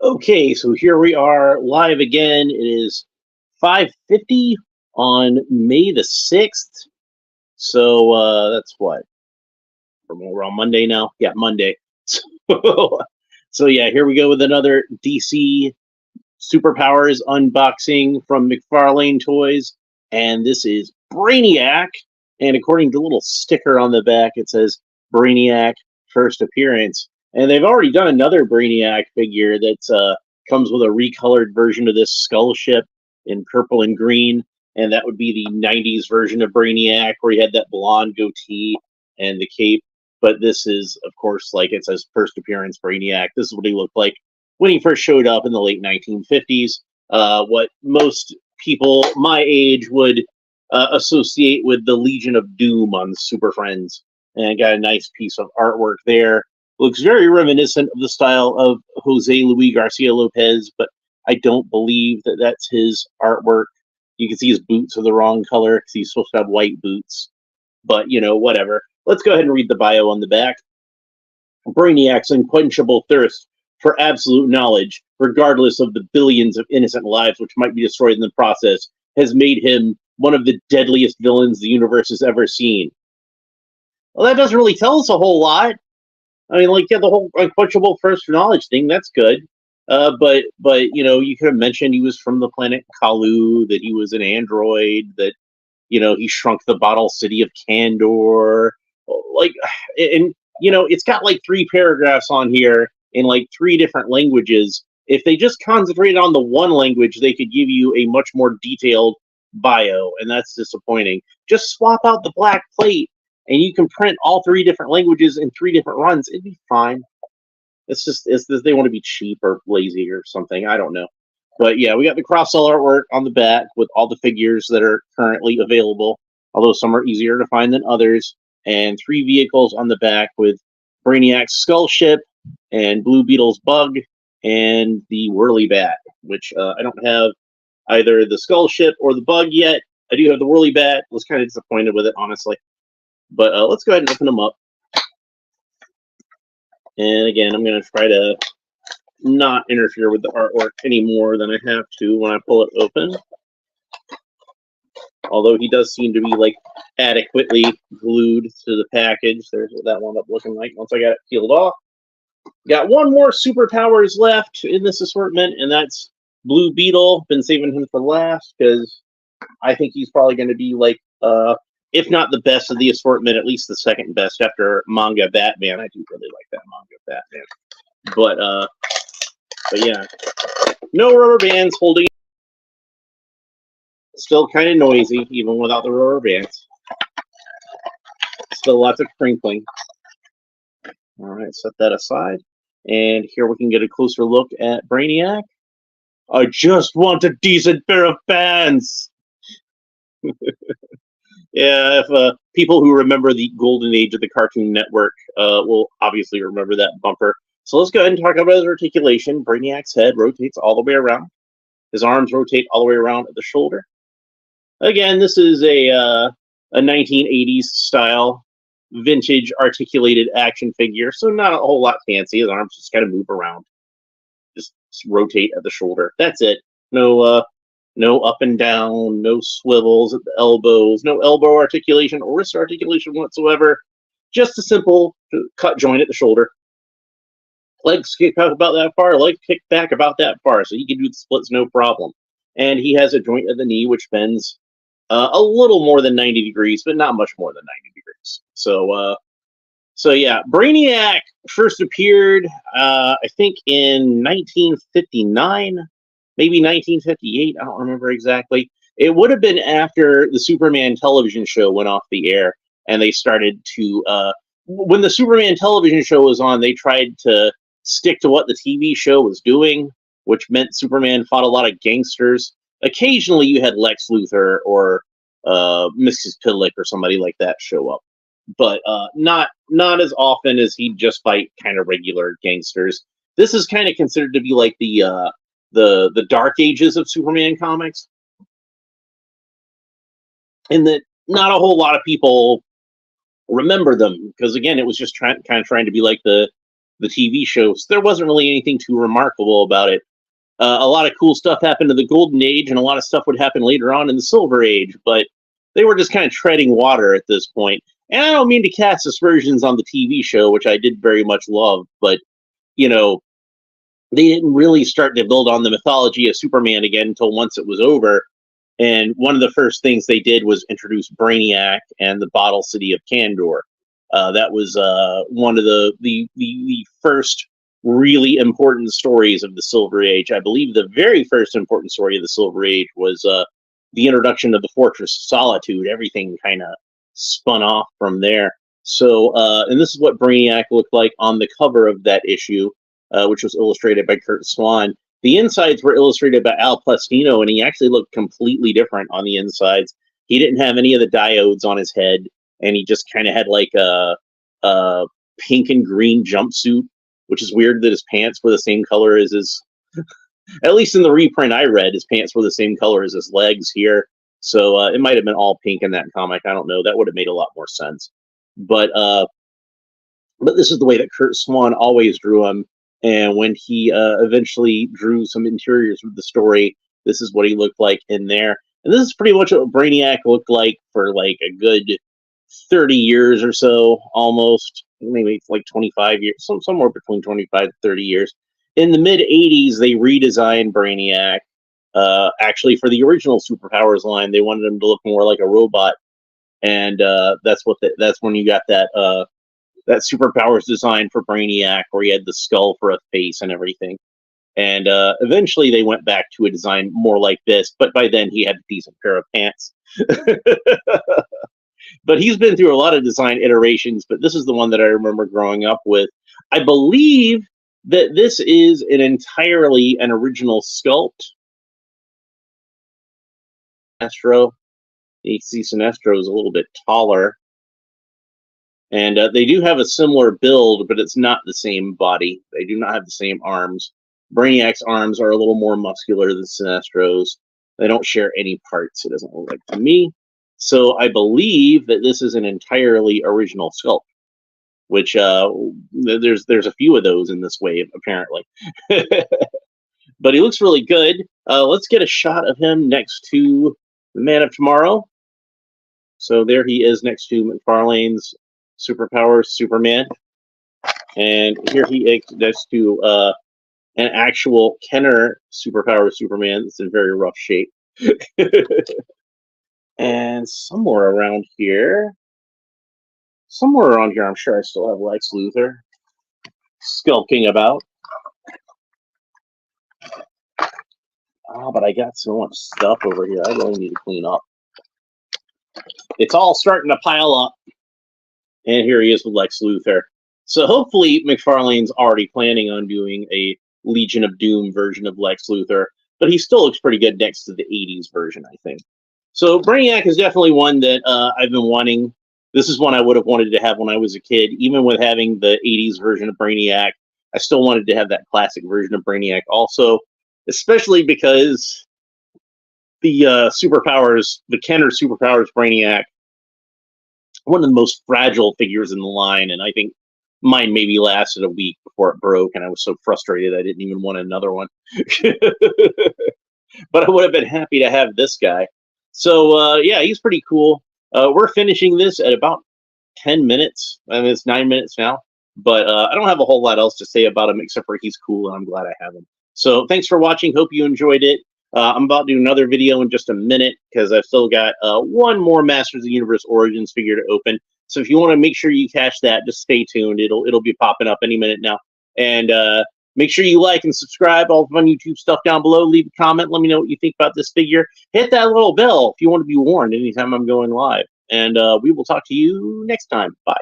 Okay, so here we are live again. It is 5:50 on May the 6th. So that's what? We're on Monday now? Yeah, Monday. So, so yeah, here we go with another DC Superpowers unboxing from Mcfarlane Toys. And this is Brainiac. And according to the little sticker on the back, it says Brainiac first appearance. And they've already done another Brainiac figure that's comes with a recolored version of this skull ship in purple and green. And that would be the 90s version of Brainiac, where he had that blonde goatee and the cape. But this is, of course, like it says, first appearance Brainiac. This is what he looked like when he first showed up in the late 1950s. What most people my age would associate with the Legion of Doom on Super Friends. And I got a nice piece of artwork there. Looks very reminiscent of the style of Jose Luis Garcia Lopez, but I don't believe that that's his artwork. You can see his boots are the wrong color because he's supposed to have white boots. But, whatever. Let's go ahead and read the bio on the back. Brainiac's unquenchable thirst for absolute knowledge, regardless of the billions of innocent lives which might be destroyed in the process, has made him one of the deadliest villains the universe has ever seen. Well, that doesn't really tell us a whole lot. I mean, like, yeah, the whole unquenchable thirst for knowledge thing, that's good. But you could have mentioned he was from the planet Kalu, that he was an android, that he shrunk the bottle city of Kandor. Like, and it's got like 3 paragraphs on here in like 3 different languages. If they just concentrated on the one language, they could give you a much more detailed bio, and that's disappointing. Just swap out the black plate, and you can print all 3 different languages in 3 different runs. It'd be fine. It's they want to be cheap or lazy or something. I don't know. But yeah, we got the cross-sell artwork on the back with all the figures that are currently available, although some are easier to find than others, and 3 vehicles on the back with Brainiac's skull ship and Blue Beetle's bug and the Whirly Bat, which I don't have either the skull ship or the bug yet. I do have the Whirly Bat. Was kind of disappointed with it, honestly. But let's go ahead and open them up. And again, I'm going to try to not interfere with the artwork any more than I have to when I pull it open. Although he does seem to be like adequately glued to the package. There's what that wound up looking like once I got it peeled off. Got 1 more Superpowers left in this assortment, and that's Blue Beetle. Been saving him for last because I think he's probably going to be like, if not the best of the assortment, at least the second best after Manga Batman. I do really like that Manga Batman. But yeah, no rubber bands holding. Still kind of noisy, even without the rubber bands. Still lots of crinkling. All right, set that aside. And here we can get a closer look at Brainiac. I just want a decent pair of pants. Yeah, if people who remember the golden age of the Cartoon Network will obviously remember that bumper. So let's go ahead and talk about his articulation. Brainiac's head rotates all the way around. His arms rotate all the way around at the shoulder. Again, this is a 1980s style vintage articulated action figure, so not a whole lot fancy. His arms just kind of move around, just rotate at the shoulder. That's it. No up and down, no swivels at the elbows, no elbow articulation or wrist articulation whatsoever. Just a simple cut joint at the shoulder. Legs kick out about that far, legs kick back about that far, so he can do the splits no problem. And he has a joint at the knee which bends a little more than 90 degrees, but not much more than 90 degrees. So yeah, Brainiac first appeared, I think, in 1959, maybe 1958. I don't remember exactly. It would have been after the Superman television show went off the air, and they started to. When the Superman television show was on, they tried to stick to what the TV show was doing, which meant Superman fought a lot of gangsters. Occasionally, you had Lex Luthor or Mrs. Pidlick or somebody like that show up, but not as often as he'd just fight kind of regular gangsters. This is kind of considered to be like the dark ages of Superman comics, in that not a whole lot of people remember them because, again, it was just trying to be like the the TV show. So there wasn't really anything too remarkable about it. A lot of cool stuff happened in the Golden Age, and a lot of stuff would happen later on in the Silver Age, but they were just kind of treading water at this point. And I don't mean to cast aspersions on the TV show, which I did very much love, but, you know, they didn't really start to build on the mythology of Superman again until once it was over. And one of the first things they did was introduce Brainiac and the Bottle City of Kandor. That was one of the first really important stories of the Silver Age. I believe the very first important story of the Silver Age was the introduction of the Fortress of Solitude. Everything kind of spun off from there. So, and this is what Brainiac looked like on the cover of that issue, which was illustrated by Curt Swan. The insides were illustrated by Al Plastino, and he actually looked completely different on the insides. He didn't have any of the diodes on his head, and he just kind of had like a pink and green jumpsuit, which is weird that his pants were the same color as his... At least in the reprint I read, his pants were the same color as his legs here. So it might have been all pink in that comic. I don't know. That would have made a lot more sense. But this is the way that Curt Swan always drew him. And when he eventually drew some interiors with the story, this is what he looked like in there. And this is pretty much what Brainiac looked like for like a good 30 years or so, almost. Maybe like 25 years, somewhere between 25 and 30 years. In the mid-'80s, they redesigned Brainiac. Actually, for the original Superpowers line, they wanted him to look more like a robot. And that's when you got that Superpowers design for Brainiac, where he had the skull for a face and everything. And eventually they went back to a design more like this, but by then he had a decent pair of pants. But he's been through a lot of design iterations, but this is the one that I remember growing up with. I believe that this is entirely an original sculpt. Sinestro. You see Sinestro is a little bit taller. And they do have a similar build, but it's not the same body. They do not have the same arms. Brainiac's arms are a little more muscular than Sinestro's. They don't share any parts, it doesn't look like to me. So I believe that this is an entirely original sculpt, which there's a few of those in this wave, apparently. But he looks really good. Let's get a shot of him next to the Man of Tomorrow. So there he is next to Mcfarlane's Superpowers Superman. And here he is next to an actual Kenner Superpowers Superman that's in very rough shape. And somewhere around here, I'm sure I still have Lex Luthor skulking about. Oh, but I got so much stuff over here. I really need to clean up. It's all starting to pile up. And here he is with Lex Luthor. So hopefully McFarlane's already planning on doing a Legion of Doom version of Lex Luthor, but he still looks pretty good next to the 80s version, I think. So Brainiac is definitely one that I've been wanting. This is one I would have wanted to have when I was a kid. Even with having the 80s version of Brainiac, I still wanted to have that classic version of Brainiac also, especially because the Superpowers, the Kenner Superpowers Brainiac, one of the most fragile figures in the line, and I think mine maybe lasted a week before it broke, and I was so frustrated I didn't even want another one. But I would have been happy to have this guy. So yeah, he's pretty cool. We're finishing this at about 10 minutes. I mean, it's 9 minutes now, but I don't have a whole lot else to say about him except for he's cool and I'm glad I have him. So thanks for watching. Hope you enjoyed it. I'm about to do another video in just a minute because I've still got one more Masters of the Universe Origins figure to open. So if you want to make sure you catch that, just stay tuned. It'll be popping up any minute now. And make sure you like and subscribe. All the fun YouTube stuff down below. Leave a comment. Let me know what you think about this figure. Hit that little bell if you want to be warned anytime I'm going live. And we will talk to you next time. Bye.